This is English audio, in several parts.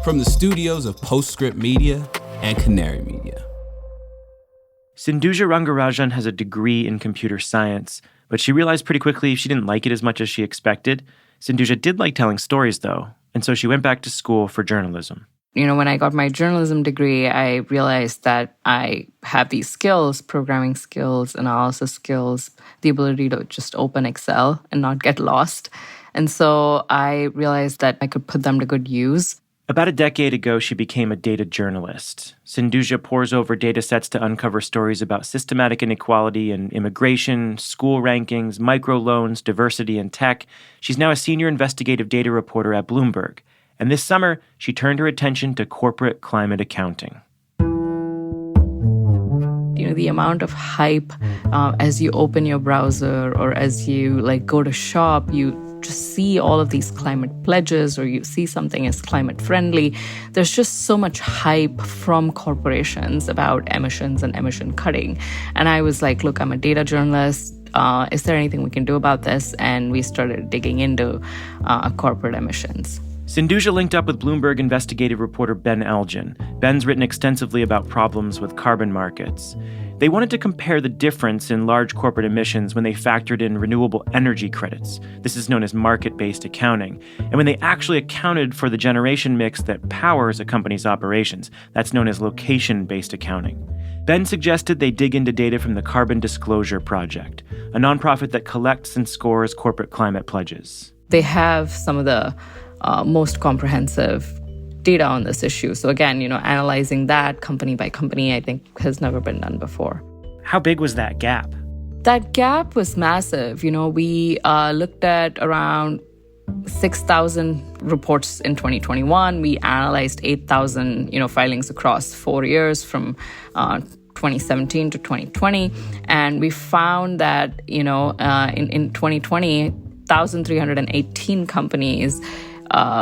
from the studios of Postscript Media and Canary Media. Sindhuja Rangarajan has a degree in computer science, but she realized pretty quickly she didn't like it as much as she expected. Sindhuja did like telling stories, though, and so she went back to school for journalism. When I got my journalism degree, I realized that I have these skills, programming skills, analysis skills, the ability to just open Excel and not get lost. And so I realized that I could put them to good use. About a decade ago, she became a data journalist. Sindhuja pores over data sets to uncover stories about systematic inequality in immigration, school rankings, microloans, diversity, and tech. She's now a senior investigative data reporter at Bloomberg. And this summer, she turned her attention to corporate climate accounting. The amount of hype as you open your browser or as you go to shop, you just see all of these climate pledges or you see something as climate friendly. There's just so much hype from corporations about emissions and emission cutting. And I was like, look, I'm a data journalist. Is there anything we can do about this? And we started digging into corporate emissions. Sindhuja linked up with Bloomberg investigative reporter Ben Elgin. Ben's written extensively about problems with carbon markets. They wanted to compare the difference in large corporate emissions when they factored in renewable energy credits. This is known as market-based accounting. And when they actually accounted for the generation mix that powers a company's operations. That's known as location-based accounting. Ben suggested they dig into data from the Carbon Disclosure Project, a nonprofit that collects and scores corporate climate pledges. They have some of the most comprehensive data on this issue. So again, analyzing that company by company, I think has never been done before. How big was that gap? That gap was massive. We looked at around 6,000 reports in 2021. We analyzed 8,000, filings across 4 years from 2017 to 2020. And we found that, in 2020, 1,318 companies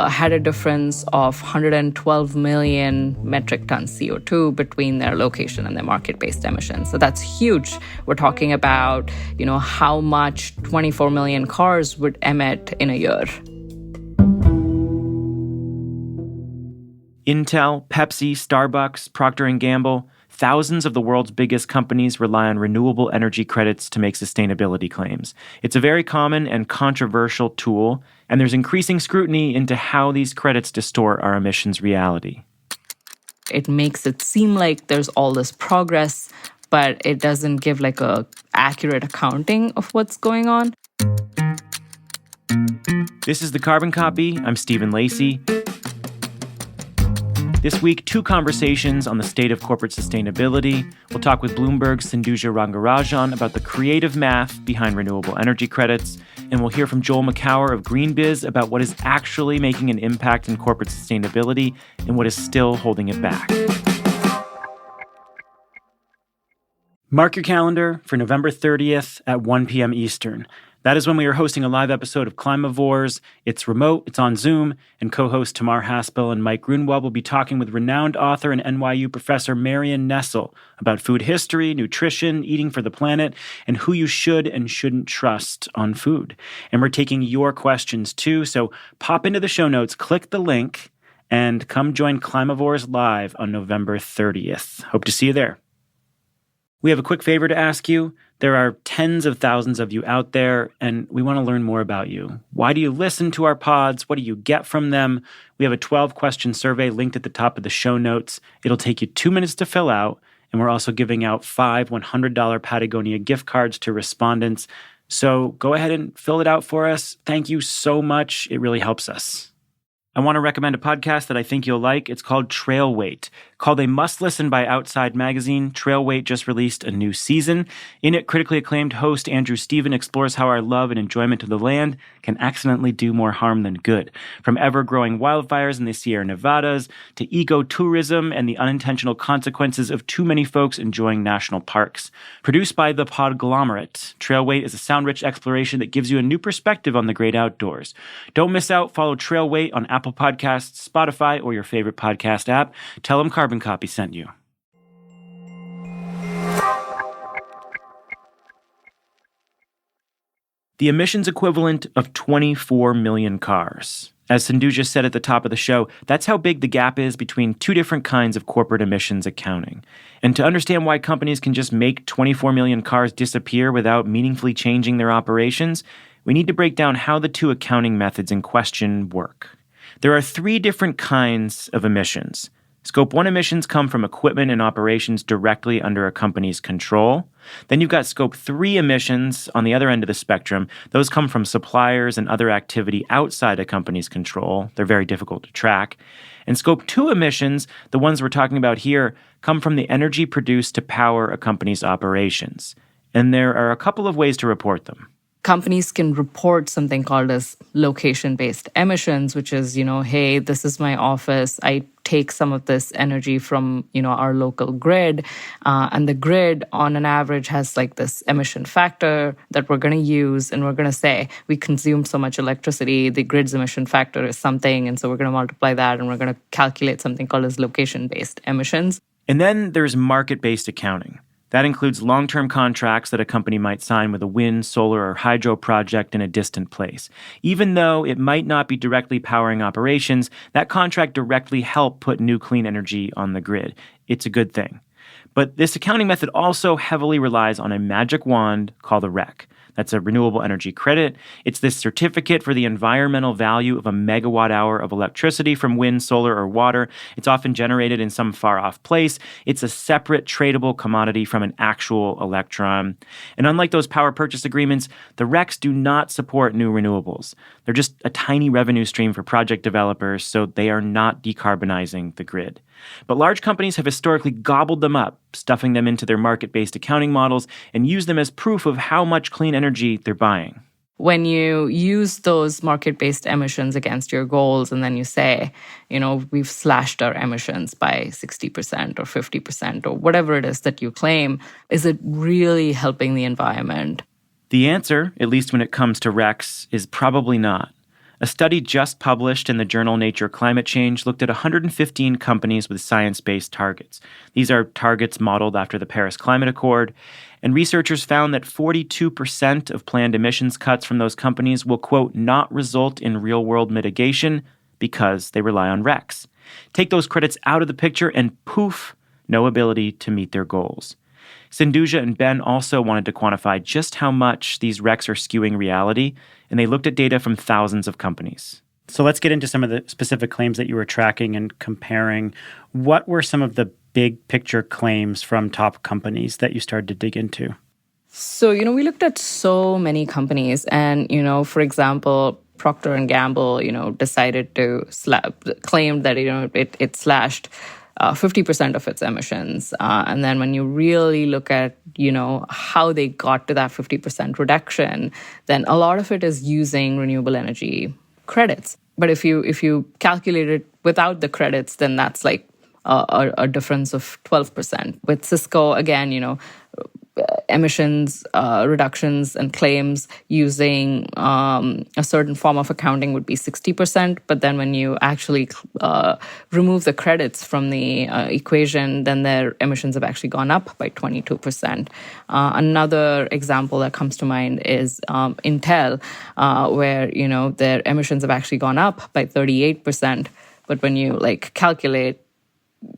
had a difference of 112 million metric tons CO2 between their location and their market-based emissions. So that's huge. We're talking about, how much 24 million cars would emit in a year. Intel, Pepsi, Starbucks, Procter & Gamble, thousands of the world's biggest companies rely on renewable energy credits to make sustainability claims. It's a very common and controversial tool, and there's increasing scrutiny into how these credits distort our emissions reality. It makes it seem like there's all this progress, but it doesn't give a accurate accounting of what's going on. This is The Carbon Copy. I'm Stephen Lacey. This week, 2 conversations on the state of corporate sustainability. We'll talk with Bloomberg's Sindhuja Rangarajan about the creative math behind renewable energy credits. And we'll hear from Joel McCower of GreenBiz about what is actually making an impact in corporate sustainability and what is still holding it back. Mark your calendar for November 30th at 1 p.m. Eastern. That is when we are hosting a live episode of Climavores. It's remote, it's on Zoom, and co-hosts Tamar Haspel and Mike Grunwald will be talking with renowned author and NYU professor Marion Nestle about food history, nutrition, eating for the planet, and who you should and shouldn't trust on food. And we're taking your questions too, so pop into the show notes, click the link, and come join Climavores live on November 30th. Hope to see you there. We have a quick favor to ask you. There are tens of thousands of you out there, and we want to learn more about you. Why do you listen to our pods? What do you get from them? We have a 12-question survey linked at the top of the show notes. It'll take you 2 minutes to fill out, and we're also giving out 5 $100 Patagonia gift cards to respondents. So go ahead and fill it out for us. Thank you so much. It really helps us. I want to recommend a podcast that I think you'll like. It's called Trail Wait. Called a must-listen by Outside Magazine, Trail Wait just released a new season. In it, critically acclaimed host Andrew Steven explores how our love and enjoyment of the land can accidentally do more harm than good. From ever-growing wildfires in the Sierra Nevadas to ecotourism and the unintentional consequences of too many folks enjoying national parks. Produced by The Podglomerate, Trail Wait is a sound-rich exploration that gives you a new perspective on the great outdoors. Don't miss out. Follow Trail Wait on Apple Podcasts, Spotify, or your favorite podcast app. Tell them Carbon Copy sent you. The emissions equivalent of 24 million cars. As Sindhuja said at the top of the show, that's how big the gap is between two different kinds of corporate emissions accounting. And to understand why companies can just make 24 million cars disappear without meaningfully changing their operations, we need to break down how the two accounting methods in question work. There are three different kinds of emissions. Scope 1 emissions come from equipment and operations directly under a company's control. Then you've got Scope 3 emissions on the other end of the spectrum. Those come from suppliers and other activity outside a company's control. They're very difficult to track. And Scope 2 emissions, the ones we're talking about here, come from the energy produced to power a company's operations. And there are a couple of ways to report them. Companies can report something called as location-based emissions, which is, hey, this is my office. I take some of this energy from, our local grid. And the grid, on an average, has like this emission factor that we're going to use. And we're going to say we consumed so much electricity. The grid's emission factor is something. And so we're going to multiply that. And we're going to calculate something called as location-based emissions. And then there's market-based accounting. That includes long-term contracts that a company might sign with a wind, solar, or hydro project in a distant place. Even though it might not be directly powering operations, that contract directly helped put new clean energy on the grid. It's a good thing. But this accounting method also heavily relies on a magic wand called a REC. That's a renewable energy credit. It's this certificate for the environmental value of a megawatt hour of electricity from wind, solar, or water. It's often generated in some far-off place. It's a separate tradable commodity from an actual electron. And unlike those power purchase agreements, the RECs do not support new renewables. They're just a tiny revenue stream for project developers, so they are not decarbonizing the grid. But large companies have historically gobbled them up, stuffing them into their market-based accounting models, and use them as proof of how much clean energy they're buying. When you use those market-based emissions against your goals and then you say, we've slashed our emissions by 60% or 50% or whatever it is that you claim, is it really helping the environment? The answer, at least when it comes to RECs, is probably not. A study just published in the journal Nature Climate Change looked at 115 companies with science-based targets. These are targets modeled after the Paris Climate Accord, and researchers found that 42% of planned emissions cuts from those companies will, quote, not result in real-world mitigation because they rely on RECs. Take those credits out of the picture and poof, no ability to meet their goals. Sindhuja and Ben also wanted to quantify just how much these RECs are skewing reality, and they looked at data from thousands of companies. So let's get into some of the specific claims that you were tracking and comparing. What were some of the big picture claims from top companies that you started to dig into? So, we looked at so many companies and, for example, Procter & Gamble, decided to claim that, it slashed 50% of its emissions. And then when you really look at, how they got to that 50% reduction, then a lot of it is using renewable energy credits. But if you calculate it without the credits, then that's like a difference of 12%. With Cisco, again, emissions reductions and claims using a certain form of accounting would be 60%. But then when you actually remove the credits from the equation, then their emissions have actually gone up by 22%. Another example that comes to mind is Intel, where their emissions have actually gone up by 38%. But when you calculate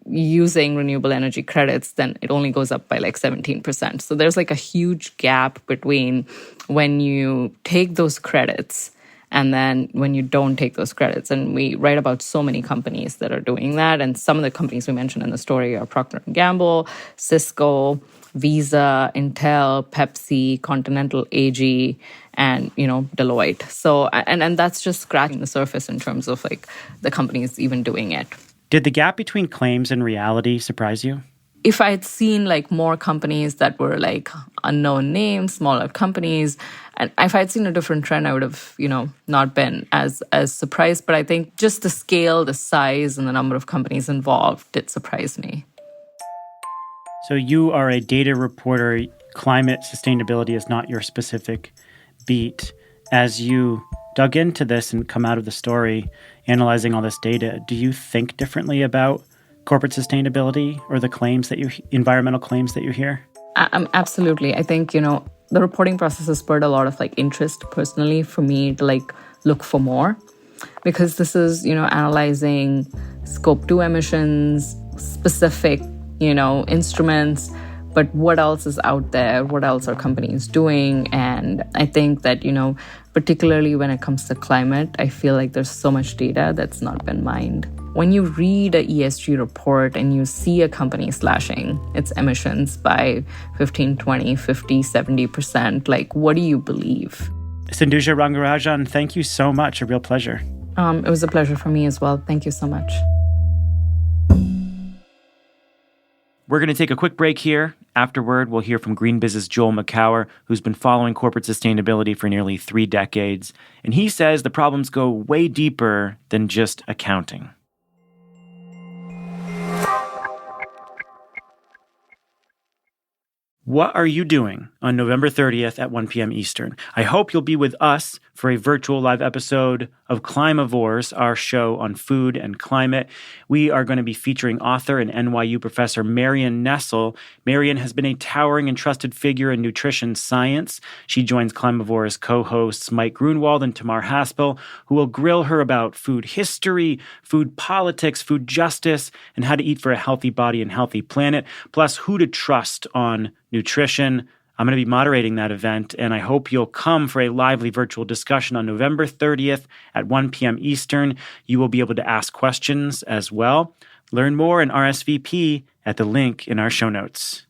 using renewable energy credits, then it only goes up by 17%. So there's a huge gap between when you take those credits and then when you don't take those credits. And we write about so many companies that are doing that. And some of the companies we mentioned in the story are Procter & Gamble, Cisco, Visa, Intel, Pepsi, Continental AG, and, Deloitte. So, and that's just scratching the surface in terms of the companies even doing it. Did the gap between claims and reality surprise you? If I had seen more companies that were unknown names, smaller companies, and if I had seen a different trend, I would have, not been as surprised. But I think just the scale, the size, and the number of companies involved did surprise me. So you are a data reporter. Climate sustainability is not your specific beat. As you dug into this and come out of the story, analyzing all this data, do you think differently about corporate sustainability or the environmental claims that you hear? Absolutely. I think, the reporting process has spurred a lot of interest personally for me to look for more. because this is, analyzing scope 2 emissions, specific, instruments, but what else is out there? What else are companies doing? And I think that, particularly when it comes to climate, I feel like there's so much data that's not been mined. When you read a ESG report and you see a company slashing its emissions by 15, 20, 50, 70%, like, what do you believe? Sindhuja Rangarajan, thank you so much. A real pleasure. It was a pleasure for me as well. Thank you so much. We're going to take a quick break here. Afterward, we'll hear from GreenBiz's Joel McCower, who's been following corporate sustainability for nearly 3 decades. And he says the problems go way deeper than just accounting. What are you doing on November 30th at 1 p.m. Eastern? I hope you'll be with us for a virtual live episode of Climavores, our show on food and climate. We are going to be featuring author and NYU professor Marion Nestle. Marion has been a towering and trusted figure in nutrition science. She joins Climavores co-hosts Mike Grunwald and Tamar Haspel, who will grill her about food history, food politics, food justice, and how to eat for a healthy body and healthy planet, plus who to trust on nutrition. I'm going to be moderating that event, and I hope you'll come for a lively virtual discussion on November 30th at 1 p.m. Eastern. You will be able to ask questions as well. Learn more and RSVP at the link in our show notes.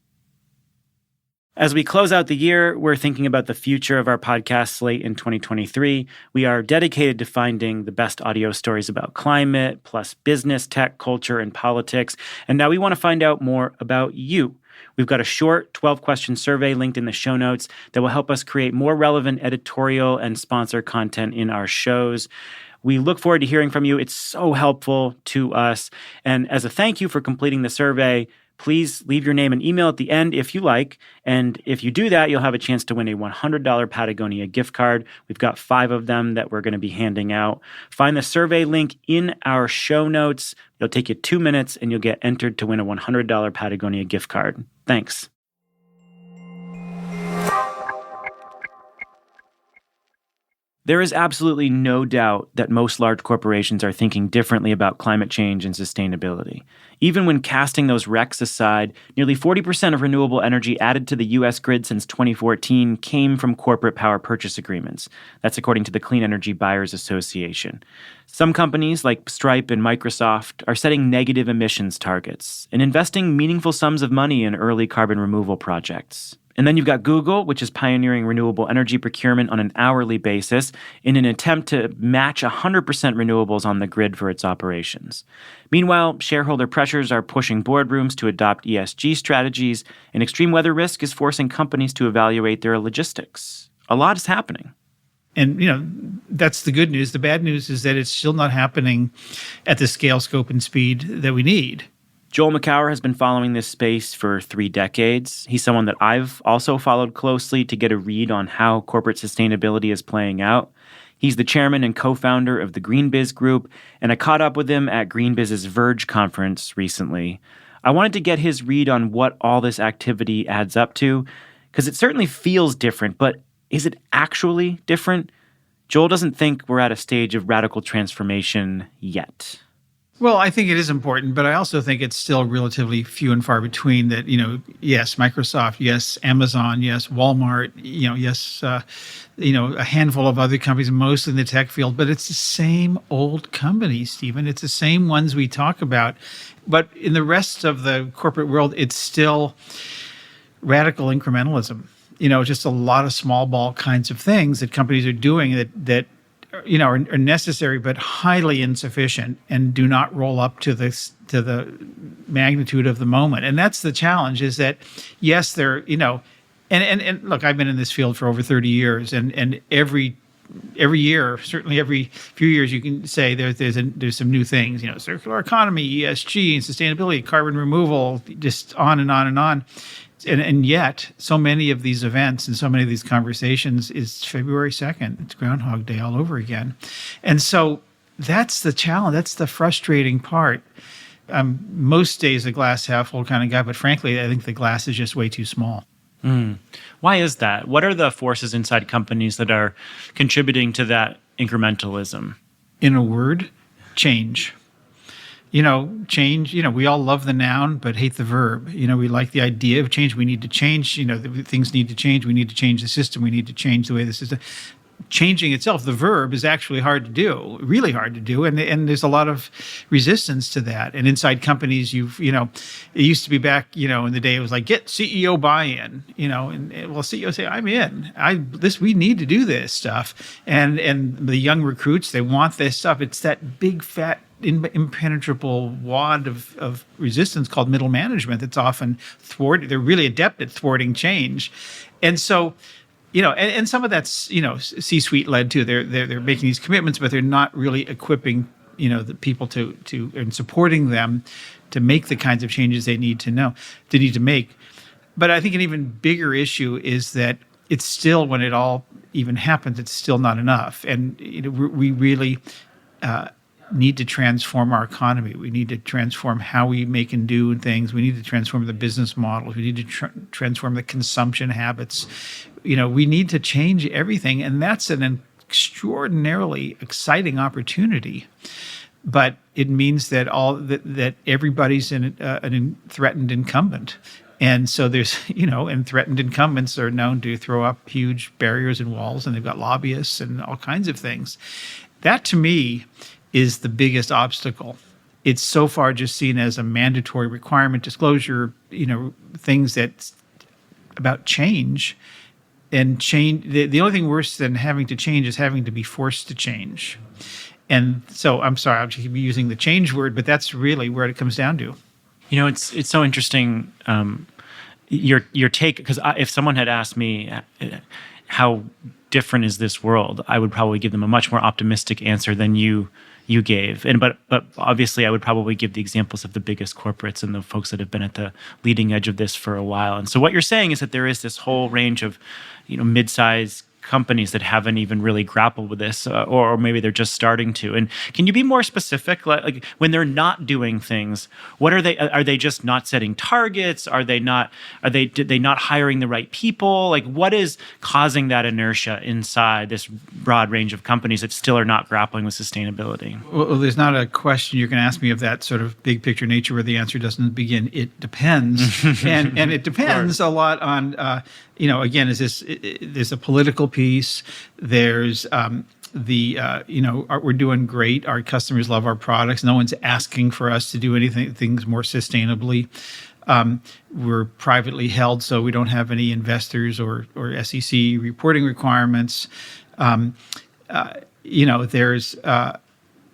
As we close out the year, we're thinking about the future of our podcast slate in 2023. We are dedicated to finding the best audio stories about climate, plus business, tech, culture, and politics. And now we want to find out more about you. We've got a short 12-question survey linked in the show notes that will help us create more relevant editorial and sponsor content in our shows. We look forward to hearing from you. It's so helpful to us. And as a thank you for completing the survey, please leave your name and email at the end if you like. And if you do that, you'll have a chance to win a $100 Patagonia gift card. We've got 5 of them that we're going to be handing out. Find the survey link in our show notes. It'll take you 2 minutes and you'll get entered to win a $100 Patagonia gift card. Thanks. There is absolutely no doubt that most large corporations are thinking differently about climate change and sustainability. Even when casting those recs aside, nearly 40% of renewable energy added to the U.S. grid since 2014 came from corporate power purchase agreements. That's according to the Clean Energy Buyers Association. Some companies like Stripe and Microsoft are setting negative emissions targets and investing meaningful sums of money in early carbon removal projects. And then you've got Google, which is pioneering renewable energy procurement on an hourly basis in an attempt to match 100% renewables on the grid for its operations. Meanwhile, shareholder pressures are pushing boardrooms to adopt ESG strategies, and extreme weather risk is forcing companies to evaluate their logistics. A lot is happening. And, that's the good news. The bad news is that it's still not happening at the scale, scope, and speed that we need. Joel McCower has been following this space for 3 decades. He's someone that I've also followed closely to get a read on how corporate sustainability is playing out. He's the chairman and co-founder of the GreenBiz Group, and I caught up with him at GreenBiz's Verge conference recently. I wanted to get his read on what all this activity adds up to, because it certainly feels different, but is it actually different? Joel doesn't think we're at a stage of radical transformation yet. Well, I think it is important, but I also think it's still relatively few and far between that, yes, Microsoft, yes, Amazon, yes, Walmart, yes, a handful of other companies, mostly in the tech field, but it's the same old companies, Stephen. It's the same ones we talk about. But in the rest of the corporate world, it's still radical incrementalism, just a lot of small ball kinds of things that companies are doing that are necessary but highly insufficient and do not roll up to the magnitude of the moment. And that's the challenge, is that yes, they're and look, I've been in this field for over 30 years, and every year, certainly every few years, you can say there's some new things, circular economy, ESG, and sustainability, carbon removal, just on and on and on. And yet, so many of these events and so many of these conversations is February 2nd. It's Groundhog Day all over again. And so that's the challenge. That's the frustrating part. Most days a glass half full kind of guy, but frankly, I think the glass is just way too small. Why is that? What are the forces inside companies that are contributing to that incrementalism? in a word, change. Change, we all love the noun, but hate the verb. We like the idea of change. We need to change, things need to change. We need to change the system. We need to change the way the system. Changing itself, the verb, is actually hard to do, really hard to do. And there's a lot of resistance to that. And inside companies, it used to be back, in the day, it was like, get CEO buy-in, and CEO say, I'm in. We need to do this stuff. And the young recruits, they want this stuff. It's that big, fat, impenetrable wad of resistance called middle management that's often thwarted. They're really adept at thwarting change. And so, and some of that's, C-suite led too. They're making these commitments, but they're not really equipping, the people to and supporting them to make the kinds of changes they need to make. But I think an even bigger issue is that it's still, when it all even happens, it's still not enough. And we really need to transform our economy. We need to transform how we make and do things. We need to transform the business models. We need to transform the consumption habits. We need to change everything, and that's an extraordinarily exciting opportunity. But it means that that everybody's an threatened incumbent. And so there's, and threatened incumbents are known to throw up huge barriers and walls, and they've got lobbyists and all kinds of things. That, to me, is the biggest obstacle. It's so far just seen as a mandatory requirement, disclosure, things that's about change. And change, the only thing worse than having to change is having to be forced to change. And so, I'm sorry, I'll just be using the change word, but that's really where it comes down to. It's so interesting, your take, because if someone had asked me how different is this world, I would probably give them a much more optimistic answer than you gave. But obviously I would probably give the examples of the biggest corporates and the folks that have been at the leading edge of this for a while. And so what you're saying is that there is this whole range of, mid-sized companies that haven't even really grappled with this, or maybe they're just starting to. And can you be more specific? Like when they're not doing things, what are they? Are they just not setting targets? Are they not hiring the right people? Like what is causing that inertia inside this broad range of companies that still are not grappling with sustainability? Well, there's not a question you can ask me of that sort of big picture nature where the answer doesn't begin. It depends, and it depends a lot on. Again, there's a political piece. There's we're doing great. Our customers love our products. No one's asking for us to do things more sustainably. We're privately held, so we don't have any investors or SEC reporting requirements. There's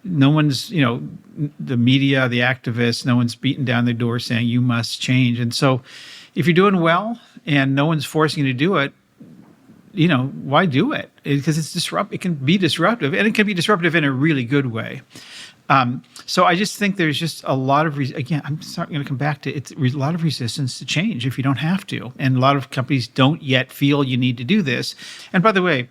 no one's, the media, the activists, no one's beating down the door saying you must change. And so if you're doing well and no one's forcing you to do it, why do it? Because it can be disruptive, and it can be disruptive in a really good way. So I just think there's just a lot of, again, I'm going to come back to it's a lot of resistance to change if you don't have to. And a lot of companies don't yet feel you need to do this. And by the way,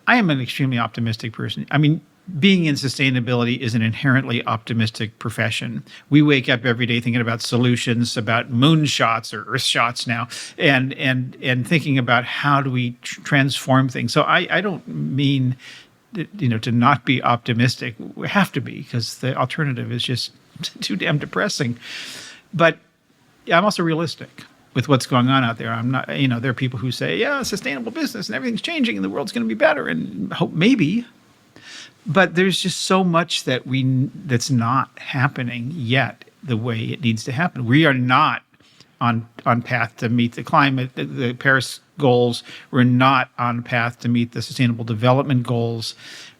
I am an extremely optimistic person. I mean, being in sustainability is an inherently optimistic profession. We wake up every day thinking about solutions, about moon shots or earth shots now, and thinking about how do we transform things. So I don't mean to not be optimistic. We have to be, because the alternative is just too damn depressing. But I'm also realistic with what's going on out there. I'm not, there are people who say, yeah, sustainable business and everything's changing and the world's going to be better, and hope maybe. But there's just so much that's not happening yet the way it needs to happen. We are not on path to meet the Paris goals. We're not on path to meet the Sustainable Development Goals.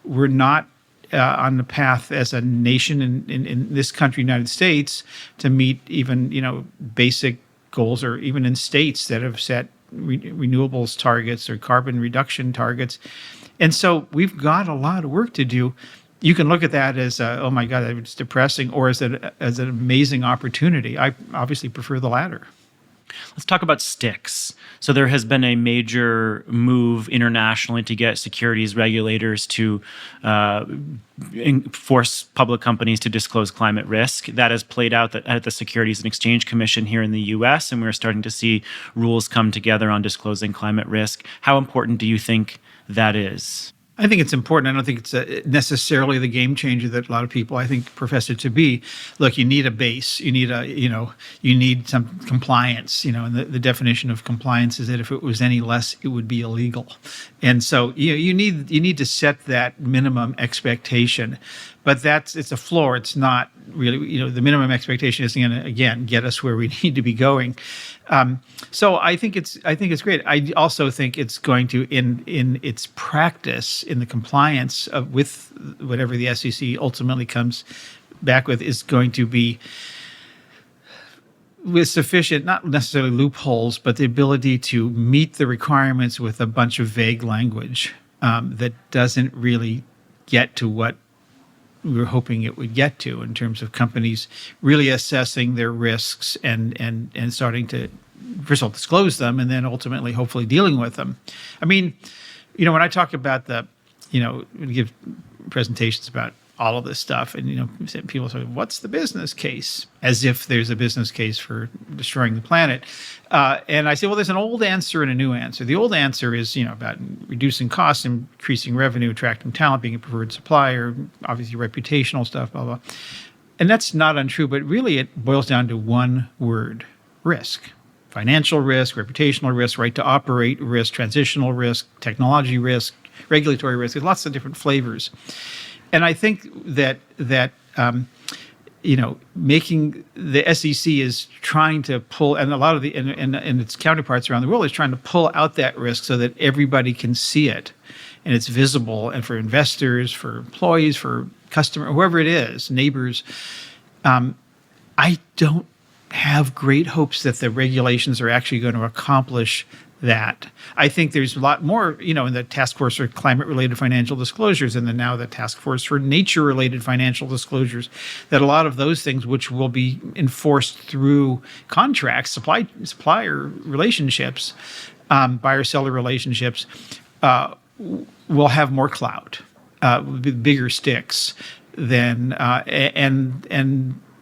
We're not on the path as a nation in this country, United States, to meet even basic goals, or even in states that have set renewables targets or carbon reduction targets. And so we've got a lot of work to do. You can look at that as, oh my God, it's depressing, or as an amazing opportunity. I obviously prefer the latter. Let's talk about sticks. So there has been a major move internationally to get securities regulators to force public companies to disclose climate risk. That has played out at the Securities and Exchange Commission here in the U.S., and we're starting to see rules come together on disclosing climate risk. How important do you think that is? I think it's important. I don't think it's necessarily the game changer that a lot of people, I think, profess it to be. Look, you need a base. You need you need some compliance. And the definition of compliance is that if it was any less, it would be illegal. And so you need to set that minimum expectation. But it's a floor. It's not really, the minimum expectation isn't going to, again, get us where we need to be going. So I think it's great. I also think it's going to, in its practice, in the compliance with whatever the SEC ultimately comes back with, is going to be with sufficient, not necessarily loopholes, but the ability to meet the requirements with a bunch of vague language that doesn't really get to what we were hoping it would get to, in terms of companies really assessing their risks and starting to, first of all, disclose them, and then ultimately, hopefully, dealing with them. I mean, when I talk about we give presentations about all of this stuff, and people say, "What's the business case?" As if there's a business case for destroying the planet. And I say, well, there's an old answer and a new answer. The old answer is, about reducing costs, increasing revenue, attracting talent, being a preferred supplier, obviously reputational stuff, blah, blah. And that's not untrue, but really it boils down to one word: risk. Financial risk, reputational risk, right to operate risk, transitional risk, technology risk, regulatory risk. There's lots of different flavors. And I think that making the SEC is trying to pull, and a lot of and its counterparts around the world is trying to pull out that risk so that everybody can see it, and it's visible, and for investors, for employees, for customer, whoever it is, neighbors. I don't have great hopes that the regulations are actually going to accomplish that. I think there's a lot more, in the task force for climate-related financial disclosures, and then now the task force for nature-related financial disclosures, that a lot of those things, which will be enforced through contracts, supplier relationships, buyer-seller relationships, will have more clout, bigger sticks than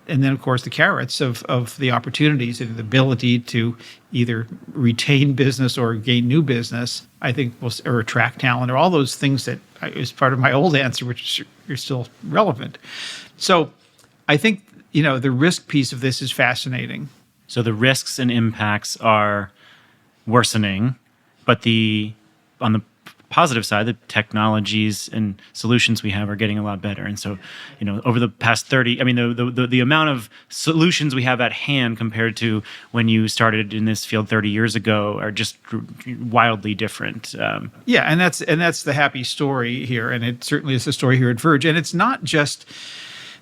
and then, of course, the carrots of the opportunities and the ability to either retain business or gain new business, I think, or attract talent, or all those things that is part of my old answer, which are still relevant. So I think, the risk piece of this is fascinating. So the risks and impacts are worsening, but on the positive side, the technologies and solutions we have are getting a lot better. And so, over the past 30, the amount of solutions we have at hand compared to when you started in this field 30 years ago are just wildly different. Yeah, and that's the happy story here, and it certainly is the story here at Verge. And it's not just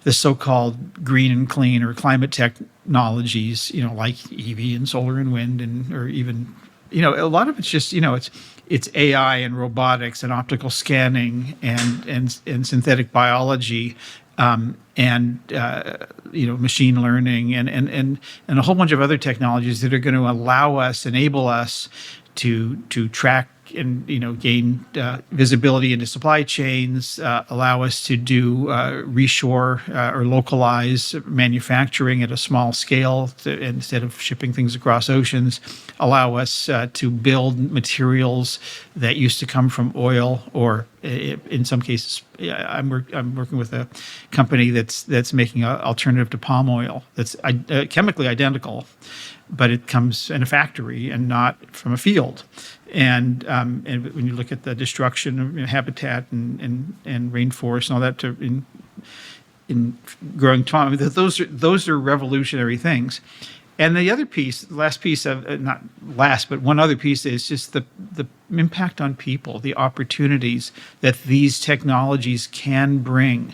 the so-called green and clean or climate technologies, like EV and solar and wind, or even, a lot of it's just, it's AI and robotics and optical scanning and synthetic biology, and machine learning and a whole bunch of other technologies that are going to enable us to track and gain visibility into supply chains, allow us to do reshore or localize manufacturing at a small scale instead of shipping things across oceans, allow us to build materials that used to come from oil, or in some cases, I'm working with a company that's making an alternative to palm oil that's chemically identical, but it comes in a factory and not from a field. And when you look at the destruction of habitat and rainforest and all that in growing time, those are revolutionary things. And the other piece, the last piece of not last, but one other piece is just the impact on people, the opportunities that these technologies can bring.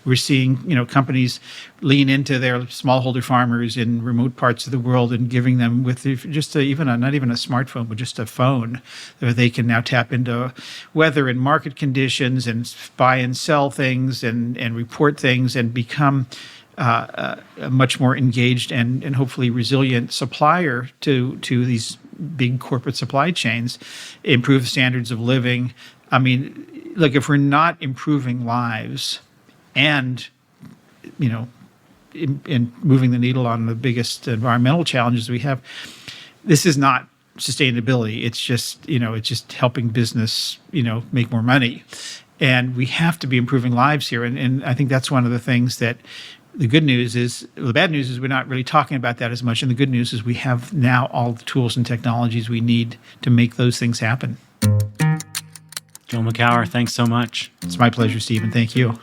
We're seeing, companies lean into their smallholder farmers in remote parts of the world and giving them with just not even a smartphone, but just a phone, where they can now tap into weather and market conditions and buy and sell things and report things and become a much more engaged and hopefully resilient supplier to these big corporate supply chains, improve standards of living. I mean, look, if we're not improving lives and, in moving the needle on the biggest environmental challenges we have, this is not sustainability. It's just, it's just helping business, make more money. And we have to be improving lives here. And I think that's one of the things that the bad news is we're not really talking about that as much. And the good news is we have now all the tools and technologies we need to make those things happen. Joel Makower, thanks so much. It's my pleasure, Stephen. Thank you.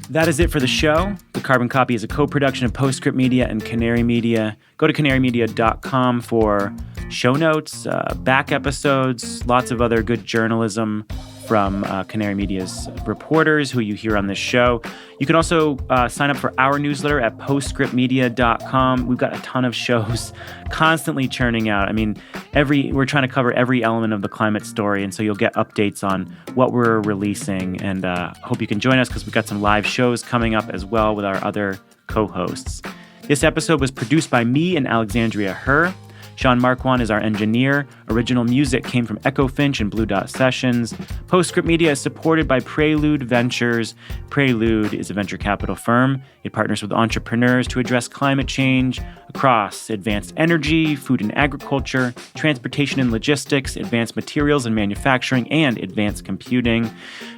That is it for the show. The Carbon Copy is a co-production of Postscript Media and Canary Media. Go to canarymedia.com for show notes, back episodes, lots of other good journalism from Canary Media's reporters who you hear on this show. You can also sign up for our newsletter at postscriptmedia.com. We've got a ton of shows constantly churning out. I mean, we're trying to cover every element of the climate story, and so you'll get updates on what we're releasing. And hope you can join us because we've got some live shows coming up as well with our other co-hosts. This episode was produced by me and Alexandria Herr. Sean Marquand is our engineer. Original music came from Echo Finch and Blue Dot Sessions. Postscript Media is supported by Prelude Ventures. Prelude is a venture capital firm. It partners with entrepreneurs to address climate change across advanced energy, food and agriculture, transportation and logistics, advanced materials and manufacturing, and advanced computing.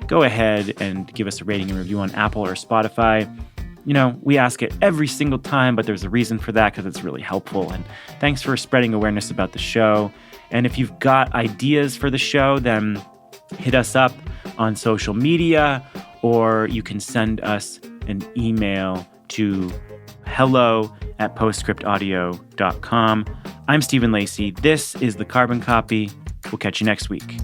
Go ahead and give us a rating and review on Apple or Spotify. We ask it every single time, but there's a reason for that because it's really helpful. And thanks for spreading awareness about the show. And if you've got ideas for the show, then hit us up on social media, or you can send us an email to hello@postscriptaudio.com. I'm Stephen Lacey. This is The Carbon Copy. We'll catch you next week.